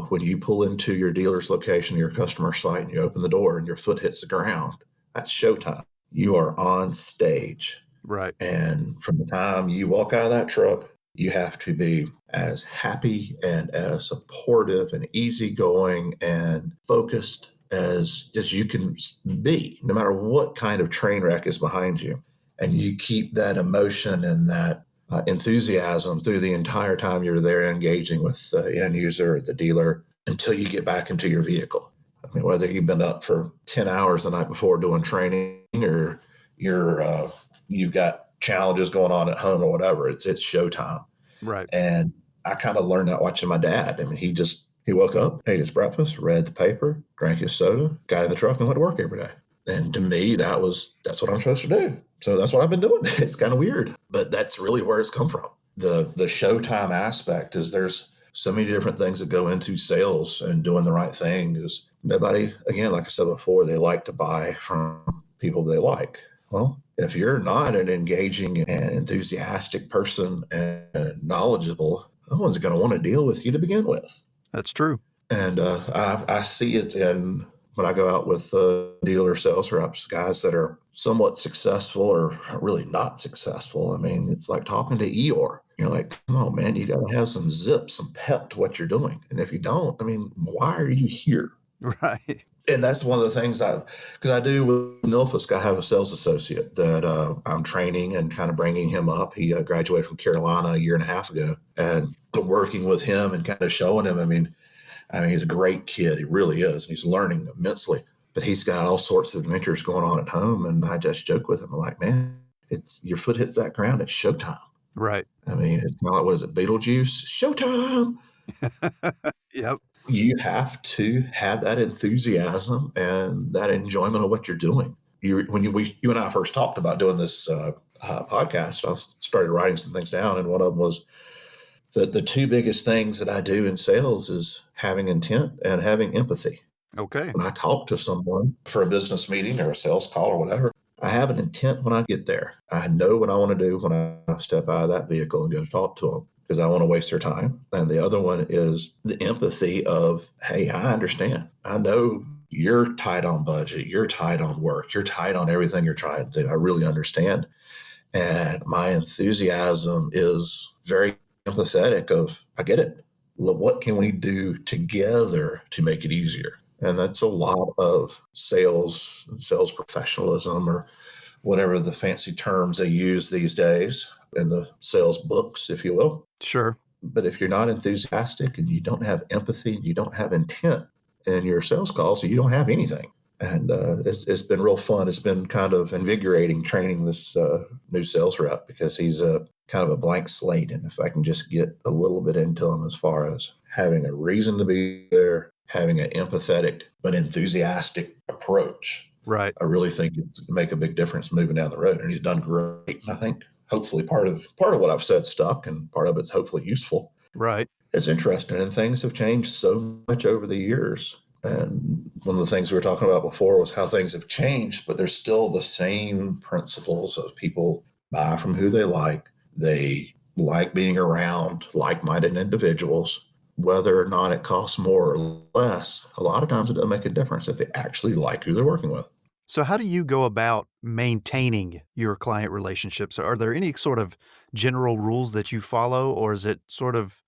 B: when you pull into your dealer's location, your customer site, and you open the door and your foot hits the ground, that's showtime. You are on stage.
A: Right.
B: And from the time you walk out of that truck, you have to be as happy and as supportive and easygoing and focused as you can be, no matter what kind of train wreck is behind you. And you keep that emotion and that enthusiasm through the entire time you're there engaging with the end user or the dealer until you get back into your vehicle. I mean, whether you've been up for 10 hours the night before doing training or you've got challenges going on at home or whatever, it's showtime.
A: Right.
B: And I kind of learned that watching my dad. I mean, he woke up, ate his breakfast, read the paper, drank his soda, got in the truck and went to work every day. And to me, that's what I'm supposed to do. So that's what I've been doing. It's kind of weird, but that's really where it's come from. The showtime aspect is there's so many different things that go into sales and doing the right thing. Is nobody, again, like I said before, they like to buy from people they like. Well, if you're not an engaging and enthusiastic person and knowledgeable, no one's going to want to deal with you to begin with.
A: That's true.
B: And I see it when I go out with dealer sales reps, guys that are somewhat successful or really not successful. I mean, it's like talking to Eeyore. You're like, come on, man, you got to have some zip, some pep to what you're doing. And if you don't, I mean, why are you here?
A: Right.
B: And that's one of the things because I do with Nilfisk, I have a sales associate that I'm training and kind of bringing him up. He graduated from Carolina a year and a half ago, and working with him and kind of showing him, I mean, he's a great kid. He really is. And he's learning immensely, but he's got all sorts of adventures going on at home. And I just joke with him. I'm like, man, it's your foot hits that ground. It's showtime.
A: Right.
B: I mean, it's kind of like, what is it? Beetlejuice, showtime.
A: Yep.
B: You have to have that enthusiasm and that enjoyment of what you're doing. You and I first talked about doing this podcast, I started writing some things down. And one of them was the two biggest things that I do in sales is having intent and having empathy.
A: Okay.
B: When I talk to someone for a business meeting or a sales call or whatever, I have an intent when I get there. I know what I want to do when I step out of that vehicle and go talk to them because I want to waste their time. And the other one is the empathy of, hey, I understand. I know you're tight on budget. You're tight on work. You're tight on everything you're trying to do. I really understand. And my enthusiasm is very empathetic of, I get it. What can we do together to make it easier? And that's a lot of sales professionalism or whatever the fancy terms they use these days in the sales books, if you will.
A: Sure.
B: But if you're not enthusiastic and you don't have empathy, you don't have intent in your sales calls, you don't have anything. And it's been real fun. It's been kind of invigorating training this new sales rep because he's kind of a blank slate. And if I can just get a little bit into them as far as having a reason to be there, having an empathetic but enthusiastic approach,
A: Right.
B: I really think it's make a big difference moving down the road. And he's done great. And I think hopefully part of what I've said stuck and part of it's hopefully useful.
A: Right.
B: It's interesting, and things have changed so much over the years. And one of the things we were talking about before was how things have changed, but there's still the same principles of people buy from who they like. They like being around like-minded individuals, whether or not it costs more or less. A lot of times it doesn't make a difference if they actually like who they're working with.
A: So, how do you go about maintaining your client relationships? Are there any sort of general rules that you follow, or is it sort of,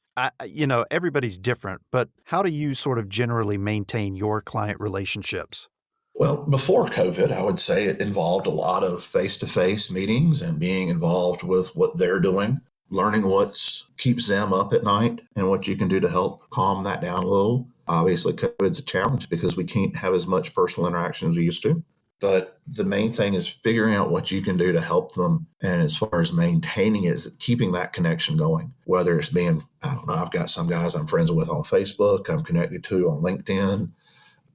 A: everybody's different, but how do you sort of generally maintain your client relationships?
B: Well, before COVID, I would say it involved a lot of face to face meetings and being involved with what they're doing, learning what keeps them up at night and what you can do to help calm that down a little. Obviously, COVID's a challenge because we can't have as much personal interaction as we used to. But the main thing is figuring out what you can do to help them. And as far as maintaining it, is keeping that connection going, whether it's being, I don't know, I've got some guys I'm friends with on Facebook, I'm connected to on LinkedIn.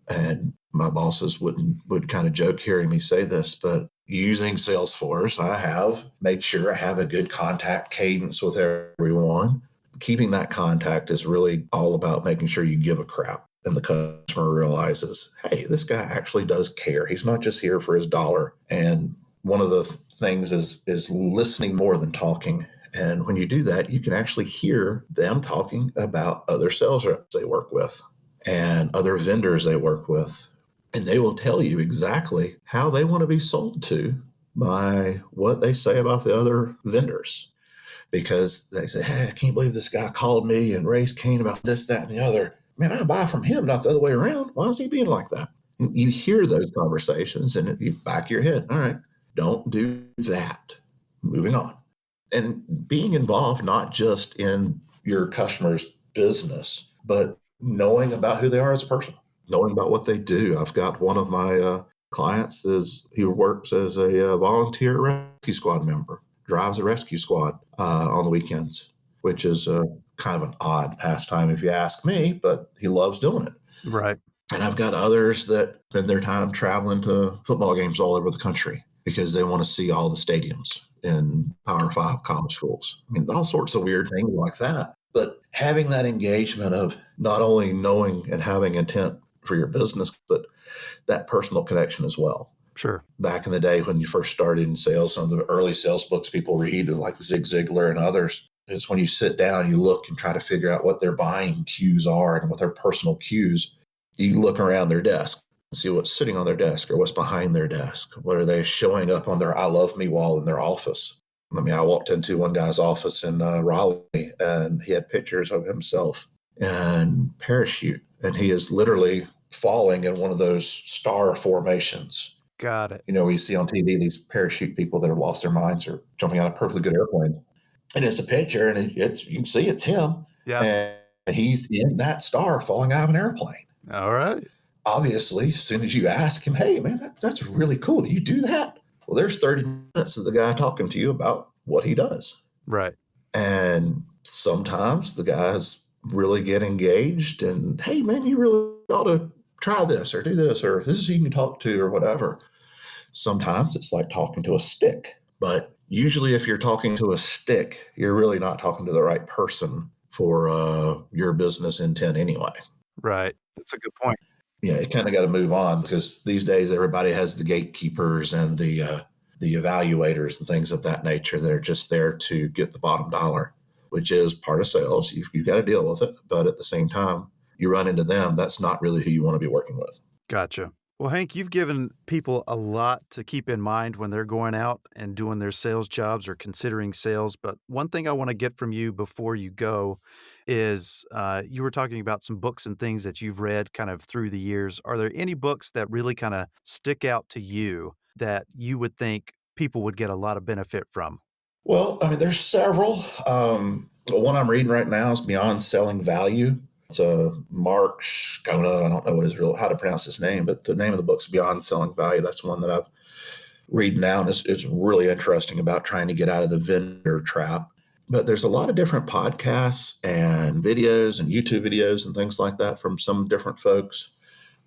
B: And my bosses would kind of joke hearing me say this, but using Salesforce, I have made sure I have a good contact cadence with everyone. Keeping that contact is really all about making sure you give a crap and the customer realizes, hey, this guy actually does care. He's not just here for his dollar. And one of the things is listening more than talking. And when you do that, you can actually hear them talking about other sales reps they work with and other vendors they work with. And they will tell you exactly how they want to be sold to by what they say about the other vendors. Because they say, hey, I can't believe this guy called me and raised Cain about this, that, and the other. Man, I buy from him, not the other way around. Why is he being like that? You hear those conversations and you back your head. All right, don't do that. Moving on. And being involved not just in your customer's business, but knowing about who they are as a person, knowing about what they do. I've got one of my clients he works as a volunteer rescue squad member, drives a rescue squad on the weekends, which is kind of an odd pastime if you ask me, but he loves doing it.
A: Right.
B: And I've got others that spend their time traveling to football games all over the country because they want to see all the stadiums in Power 5 college schools. I mean, all sorts of weird things like that. But having that engagement of not only knowing and having intent for your business, but that personal connection as well.
A: Sure.
B: Back in the day when you first started in sales, some of the early sales books people read, like Zig Ziglar and others, is when you sit down, you look and try to figure out what their buying cues are and what their personal cues. You look around their desk and see what's sitting on their desk or what's behind their desk. What are they showing up on their I love me wall in their office? I mean, I walked into one guy's office in Raleigh and he had pictures of himself and parachute. And he is literally falling in one of those star formations.
A: Got it.
B: You know, you see on TV these parachute people that have lost their minds or jumping out of perfectly good airplanes. And it's a picture and you can see it's him.
A: Yeah.
B: And he's in that star falling out of an airplane.
A: All right.
B: Obviously, as soon as you ask him, hey, man, that's really cool. Do you do that? Well, there's 30 minutes of the guy talking to you about what he does.
A: Right.
B: And sometimes the guys really get engaged and, hey, man, you really ought to try this or do this or this is who you can talk to or whatever. Sometimes it's like talking to a stick. But usually if you're talking to a stick, you're really not talking to the right person for your business intent anyway.
A: Right. That's a good point.
B: Yeah, you kind of got to move on because these days everybody has the gatekeepers and the evaluators and things of that nature that are just there to get the bottom dollar, which is part of sales. You've got to deal with it. But at the same time, you run into them. That's not really who you want to be working with.
A: Gotcha. Well, Hank, you've given people a lot to keep in mind when they're going out and doing their sales jobs or considering sales. But one thing I want to get from you before you go is you were talking about some books and things that you've read kind of through the years. Are there any books that really kind of stick out to you that you would think people would get a lot of benefit from?
B: Well, I mean, there's several. The one I'm reading right now is Beyond Selling Value. It's a Mark Shkona. I don't know how to pronounce his name, but the name of the book's Beyond Selling Value. That's one that I've read now, and it's really interesting about trying to get out of the vendor trap. But there's a lot of different podcasts and videos and YouTube videos and things like that from some different folks.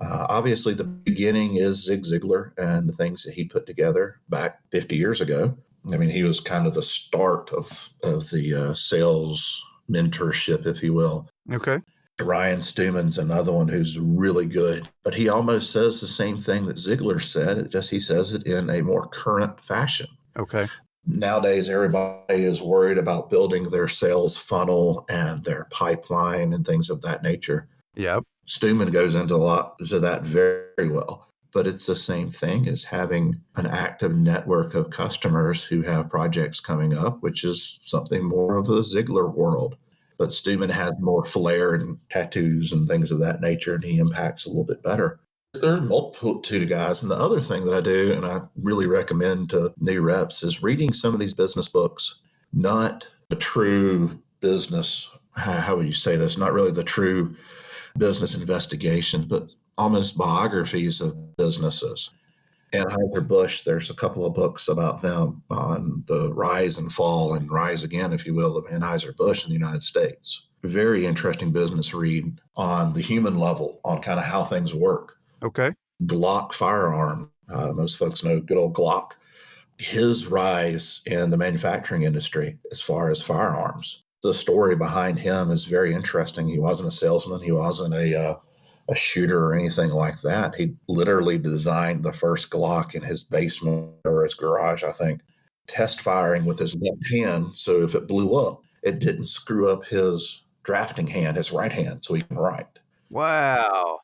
B: Obviously, the beginning is Zig Ziglar and the things that he put together back 50 years ago. I mean, he was kind of the start of the sales mentorship, if you will.
A: Okay.
B: Ryan Stewman's another one who's really good, but he almost says the same thing that Ziegler said. It just he says it in a more current fashion.
A: Okay.
B: Nowadays, everybody is worried about building their sales funnel and their pipeline and things of that nature.
A: Yep.
B: Stewman goes into a lot to that very well, but it's the same thing as having an active network of customers who have projects coming up, which is something more of the Ziegler world. But Stewman has more flair and tattoos and things of that nature, and he impacts a little bit better. There's a multitude of guys. And the other thing that I do, and I really recommend to new reps, is reading some of these business books, not the true business, how would you say this? Not really the true business investigation, but almost biographies of businesses. Anheuser-Busch, there's a couple of books about them on the rise and fall and rise again, if you will, of Anheuser-Busch in the United States. Very interesting business read on the human level, on kind of how things work.
A: Okay.
B: Glock firearm, most folks know good old Glock. His rise in the manufacturing industry as far as firearms. The story behind him is very interesting. He wasn't a salesman. He wasn't a shooter or anything like that. He literally designed the first Glock in his basement or his garage, I think, test firing with his left hand. So if it blew up, it didn't screw up his drafting hand, his right hand, so he can write.
A: Wow.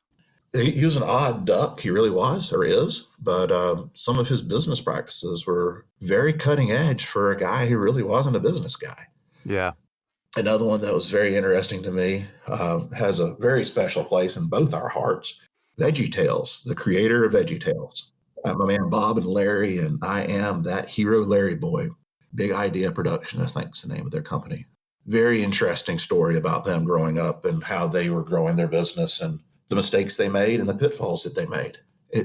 B: He was an odd duck. He really was or is. But some of his business practices were very cutting edge for a guy who really wasn't a business guy.
A: Yeah.
B: Another one that was very interesting to me, has a very special place in both our hearts. VeggieTales, the creator of VeggieTales. My man Bob and Larry, and I am that hero Larry boy. Big Idea Production, I think is the name of their company. Very interesting story about them growing up and how they were growing their business and the mistakes they made and the pitfalls that they made.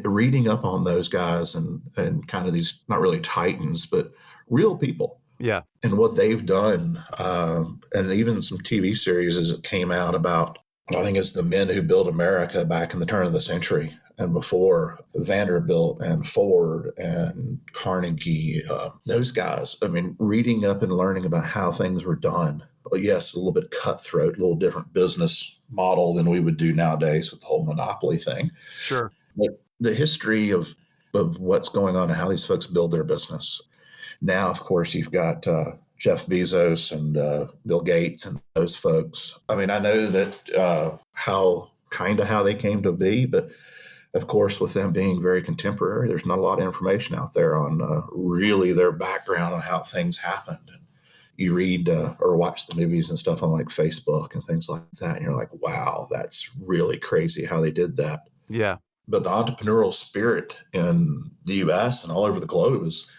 B: Reading up on those guys and kind of these, not really titans, but real people.
A: Yeah.
B: And what they've done, and even some TV series as it came out about, I think it's the men who built America back in the turn of the century and before, Vanderbilt and Ford and Carnegie, those guys. I mean, reading up and learning about how things were done. Well, yes, a little bit cutthroat, a little different business model than we would do nowadays with the whole monopoly thing.
A: Sure.
B: But the history of what's going on and how these folks build their business. Now, of course, you've got Jeff Bezos and Bill Gates and those folks. I mean, I know that how they came to be, but of course, with them being very contemporary, there's not a lot of information out there on really their background on how things happened. And you read or watch the movies and stuff on like Facebook and things like that, and you're like, wow, that's really crazy how they did that.
A: Yeah.
B: But the entrepreneurial spirit in the U.S. and all over the globe is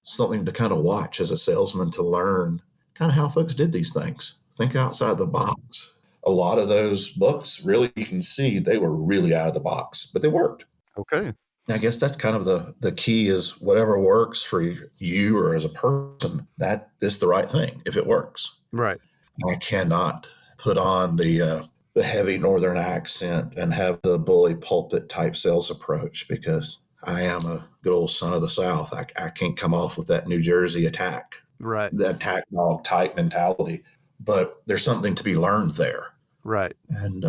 B: something to kind of watch as a salesman, to learn kind of how folks did these things. Think outside the box. A lot of those books, really, you can see they were really out of the box, but they worked.
A: Okay.
B: I guess that's kind of the key, is whatever works for you or as a person, that is the right thing if it works.
A: Right.
B: I cannot put on the heavy northern accent and have the bully pulpit type sales approach, because I am a good old son of the South. I can't come off with that New Jersey attack,
A: Right.
B: that attack dog type mentality. But there's something to be learned there.
A: Right.
B: And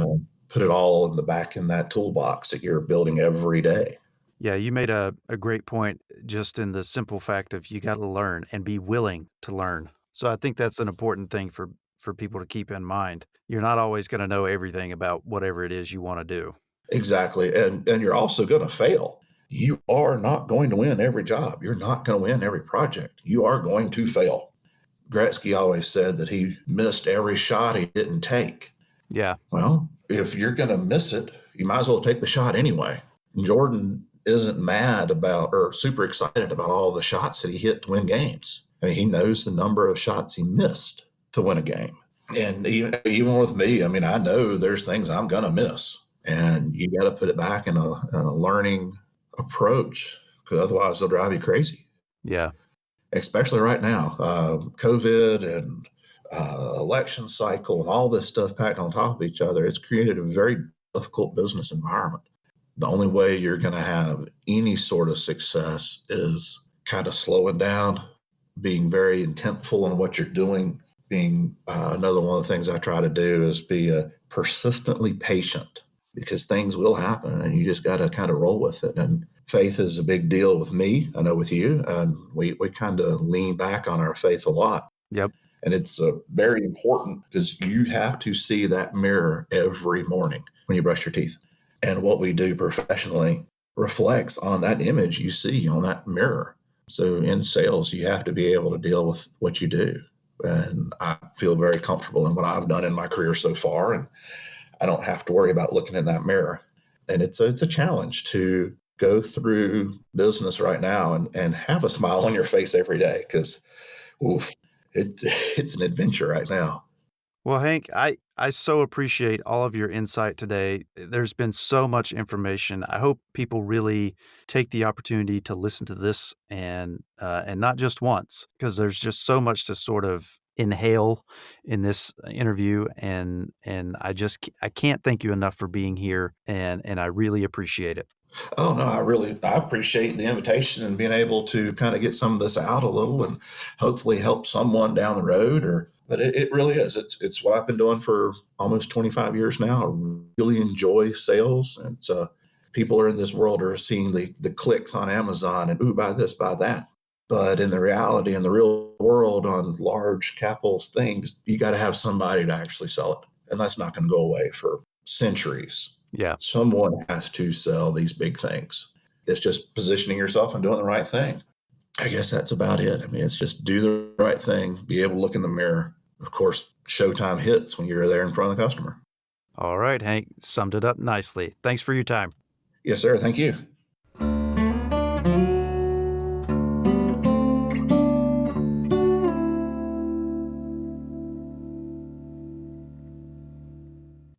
B: put it all in the back in that toolbox that you're building every day.
A: Yeah, you made a great point just in the simple fact of you got to learn and be willing to learn. So I think that's an important thing for people to keep in mind. You're not always going to know everything about whatever it is you want to do.
B: Exactly. And you're also going to fail. You are not going to win every job. You're not going to win every project. You are going to fail. Gretzky always said that he missed every shot he didn't take.
A: Yeah.
B: Well, if you're going to miss it, you might as well take the shot anyway. Jordan isn't mad about or super excited about all the shots that he hit to win games. I mean, he knows the number of shots he missed to win a game. And even with me, I mean, I know there's things I'm going to miss. And you got to put it back in a learning approach, because otherwise they'll drive you crazy,
A: Yeah.
B: especially right now. COVID and election cycle and all this stuff packed on top of each other, it's created a very difficult business environment. The only way you're going to have any sort of success is kind of slowing down, being very intentful in what you're doing. Being another one of the things I try to do is be persistently patient, because things will happen and you just got to kind of roll with it. And faith is a big deal with me. I know with you, and we kind of lean back on our faith a lot.
A: Yep.
B: And it's very important because you have to see that mirror every morning when you brush your teeth. And what we do professionally reflects on that image you see on that mirror. So in sales, you have to be able to deal with what you do. And I feel very comfortable in what I've done in my career so far. And I don't have to worry about looking in that mirror. And it's a challenge to go through business right now and have a smile on your face every day, because it's an adventure right now.
A: Well, Hank, I so appreciate all of your insight today. There's been so much information. I hope people really take the opportunity to listen to this and not just once, because there's just so much to sort of inhale in this interview. And I can't thank you enough for being here, and I really appreciate it.
B: Oh no, I appreciate the invitation and being able to kind of get some of this out a little and hopefully help someone down the road. Or but it really is. It's what I've been doing for almost 25 years now. I really enjoy sales, and people are in this world are seeing the clicks on Amazon and ooh, buy this, buy that. But in the reality, in the real world, on large capital things, you got to have somebody to actually sell it, and that's not going to go away for centuries.
A: Yeah.
B: Someone has to sell these big things. It's just positioning yourself and doing the right thing. I guess that's about it. I mean, it's just do the right thing, be able to look in the mirror. Of course, showtime hits when you're there in front of the customer.
A: All right, Hank, summed it up nicely. Thanks for your time.
B: Yes, sir. Thank you.